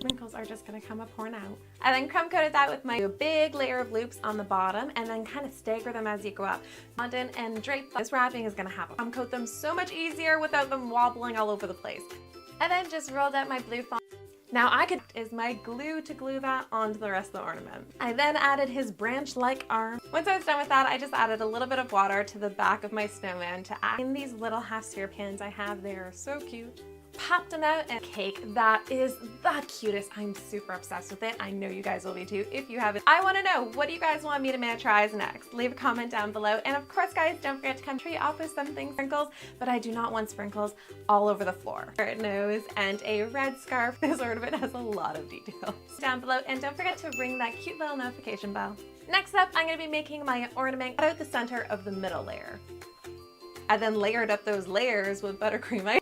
Wrinkles are just gonna come up pouring out. I then crumb coated that with my big layer of loops on the bottom and then kind of stagger them as you go up. Fondant and drape. This wrapping is gonna have crumb coat them so much easier without them wobbling all over the place. And then just rolled out my blue fondant. Now I could use my glue to glue that onto the rest of the ornament. I then added his branch-like arm. Once I was done with that, I just added a little bit of water to the back of my snowman to add in these little half-sphere pins I have. They're so cute. Popped them out and cake that is the cutest. I'm super obsessed with it. I know you guys will be too if you haven't. I want to know, what do you guys want me to miniaturize next? Leave a comment down below. And of course guys, don't forget to come tree off with something sprinkles, but I do not want sprinkles all over the floor. A nose and a red scarf. This ornament has a lot of details. Down below, and don't forget to ring that cute little notification bell. Next up, I'm going to be making my ornament out the center of the middle layer. I then layered up those layers with buttercream ice.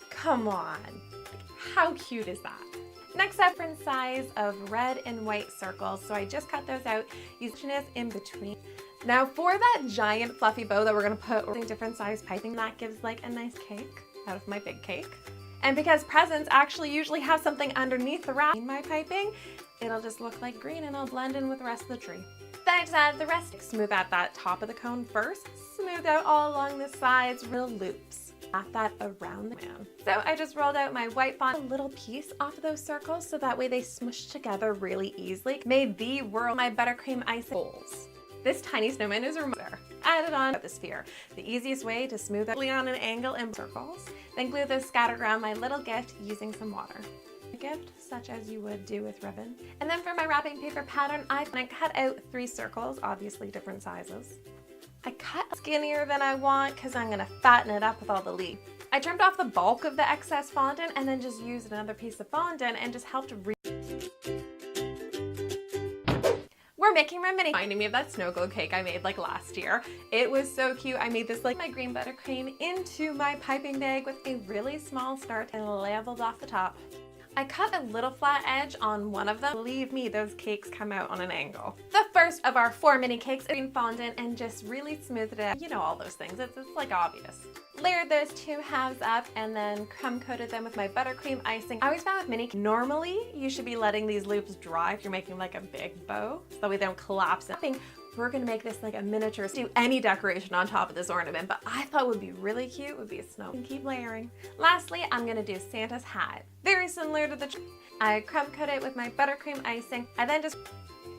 Come on, how cute is that? Next up, different size of red and white circles. So I just cut those out, using this in between. Now for that giant fluffy bow that we're gonna put different size piping, that gives like a nice cake out of my big cake. And because presents actually usually have something underneath the wrap in my piping, it'll just look like green and I'll blend in with the rest of the tree. Then I just add the rest. Smooth out that top of the cone first, smooth out all along the sides, real loops. At that around the man. So I just rolled out my white fondant, a little piece off of those circles so that way they smush together really easily. Made the whirl my buttercream icing holes. This tiny snowman is removed. Added on the sphere. The easiest way to smooth it on an angle in circles. Then glue those scattered around my little gift using some water. A gift such as you would do with ribbon. And then for my wrapping paper pattern, I cut out 3 circles, obviously different sizes. I cut skinnier than I want because I'm going to fatten it up with all the leaf. I trimmed off the bulk of the excess fondant and then just used another piece of fondant and just helped We're making my mini. Reminding me of that snow globe cake I made like last year. It was so cute. I made this like my green buttercream into my piping bag with a really small start and leveled off the top. I cut a little flat edge on one of them. Believe me, those cakes come out on an angle. The first of our 4 mini cakes, green fondant, and just really smoothed it out. You know all those things, it's like obvious. Layered those 2 halves up and then crumb coated them with my buttercream icing. I always found with mini, normally you should be letting these loops dry if you're making like a big bow, so that way they don't collapse. I think we're gonna make this like a miniature, do any decoration on top of this ornament, but I thought would be really cute would be a snow. And keep layering. Lastly, I'm gonna do Santa's hat. Very similar to the tree. I crumb coat it with my buttercream icing. I then just,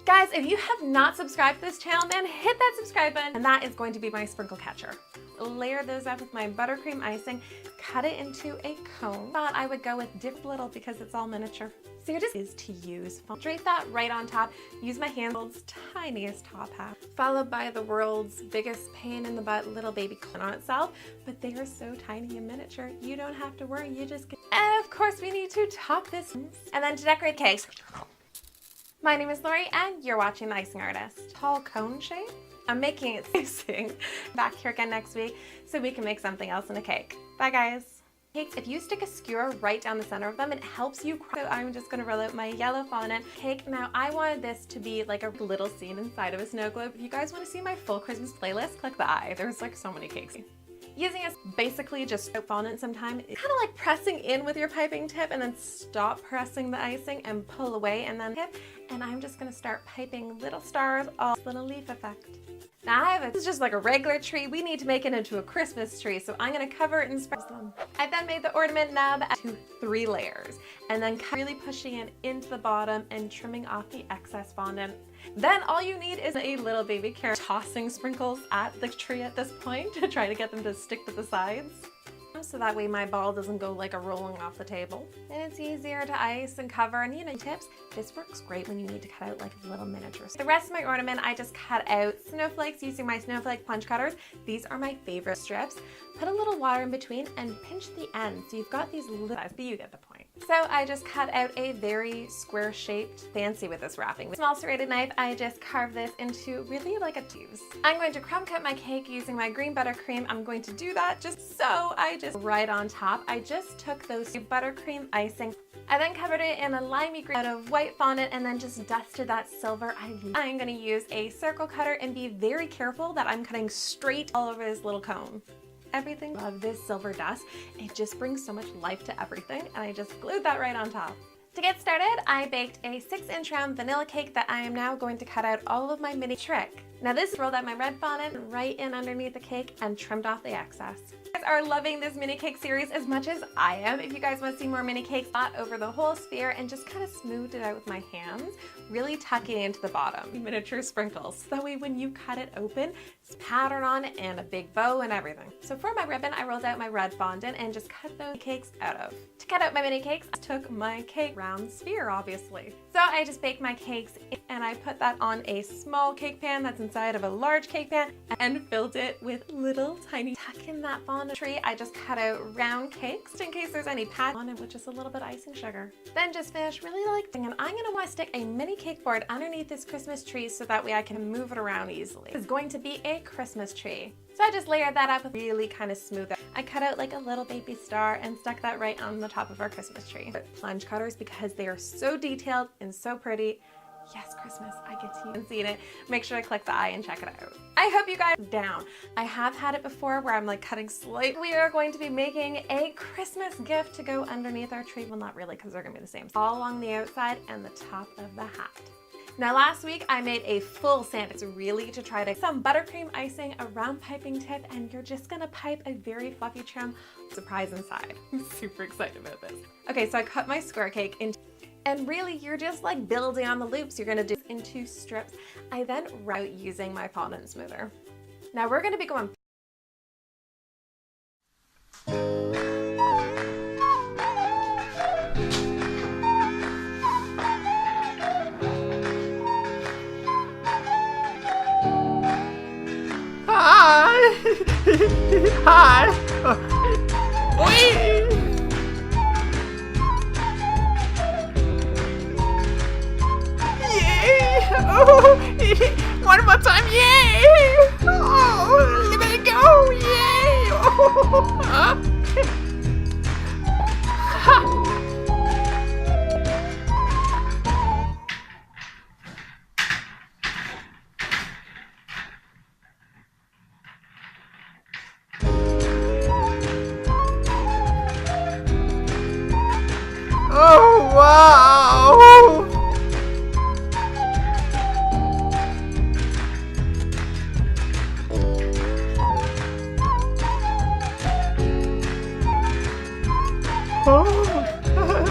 guys, if you have not subscribed to this channel, man, hit that subscribe button, and that is going to be my sprinkle catcher. Layer those up with my buttercream icing, cut it into a cone. Thought I would go with dip little because it's all miniature. So just is to use. Drape that right on top. Use my hand's tiniest top half, followed by the world's biggest pain in the butt little baby cone on itself. But they are so tiny and miniature, you don't have to worry. You just get. And of course, we need to top this. And then to decorate cakes. My name is Lori, and you're watching The Icing Artist. Tall cone shape. I'm making it icing. Back here again next week so we can make something else in a cake. Bye guys. Cakes, if you stick a skewer right down the center of them, it helps you. So I'm just gonna roll out my yellow fondant cake. Now I wanted this to be like a little scene inside of a snow globe. If you guys want to see my full Christmas playlist, click the eye. There's like so many cakes. Using a basically just fondant sometime, it's kind of like pressing in with your piping tip and then stop pressing the icing and pull away and then tip. And I'm just gonna start piping little stars, all little leaf effect. Now this is just like a regular tree. We need to make it into a Christmas tree, so I'm gonna cover it in sprinkles. I then made the ornament nub to 3 layers, and then really pushing it into the bottom and trimming off the excess fondant. Then all you need is a little baby carrot, tossing sprinkles at the tree at this point to try to get them to stick to the sides. So that way my ball doesn't go like a rolling off the table. And it's easier to ice and cover, and you know, tips. This works great when you need to cut out like little miniatures. The rest of my ornament, I just cut out snowflakes using my snowflake punch cutters. These are my favorite strips. Put a little water in between and pinch the end. So you've got these little, but you get the point. So I just cut out a very square shaped, fancy with this wrapping. With a small serrated knife, I just carved this into really like a tube. I'm going to crumb cut my cake using my green buttercream. I'm going to do that just so I just right on top. I just took those buttercream icing. I then covered it in a limey green out of white fondant and then just dusted that silver. I'm going to use a circle cutter and be very careful that I'm cutting straight all over this little cone. Everything. Love this silver dust. It just brings so much life to everything, and I just glued that right on top. To get started, I baked a 6-inch round vanilla cake that I am now going to cut out all of my mini trick. Now this rolled out my red fondant right in underneath the cake and trimmed off the excess. You guys are loving this mini cake series as much as I am. If you guys want to see more mini cakes, I over the whole sphere and just kind of smoothed it out with my hands, really tucking into the bottom. Miniature sprinkles. That way when you cut it open, it's pattern on it and a big bow and everything. So for my ribbon, I rolled out my red fondant and just cut those cakes out of. To cut out my mini cakes, I took my cake round sphere, obviously. So I just baked my cakes and I put that on a small cake pan that's inside of a large cake pan and filled it with little tiny, tuck in that fondant tree. I just cut out round cakes in case there's any pat on it with just a little bit of icing sugar. Then just finish really like, and I'm gonna want to stick a mini cake board underneath this Christmas tree so that way I can move it around easily. It's going to be a Christmas tree. So I just layered that up with really kind of smooth. I cut out like a little baby star and stuck that right on the top of our Christmas tree. Plunge cutters because they are so detailed and so pretty. Yes, Christmas, I get to and see it. Make sure to click the eye and check it out. I hope you guys are down. I have had it before where I'm like cutting slightly. We are going to be making a Christmas gift to go underneath our tree. Well, not really because they're gonna be the same. All along the outside and the top of the hat. Now last week I made a full Santa. It's really to try to some buttercream icing, a round piping tip, and you're just gonna pipe a very fluffy trim surprise inside. I'm super excited about this. Okay, so I cut my square cake into, and really you're just like building on the loops. You're gonna do in 2 strips. I then write using my fondant smoother. Now we're gonna be going Hi! Oi! Yay! Oh! One more time! Yay! Oh! Let it go! Yay! Oh! Ha! Oh, wow! Oh.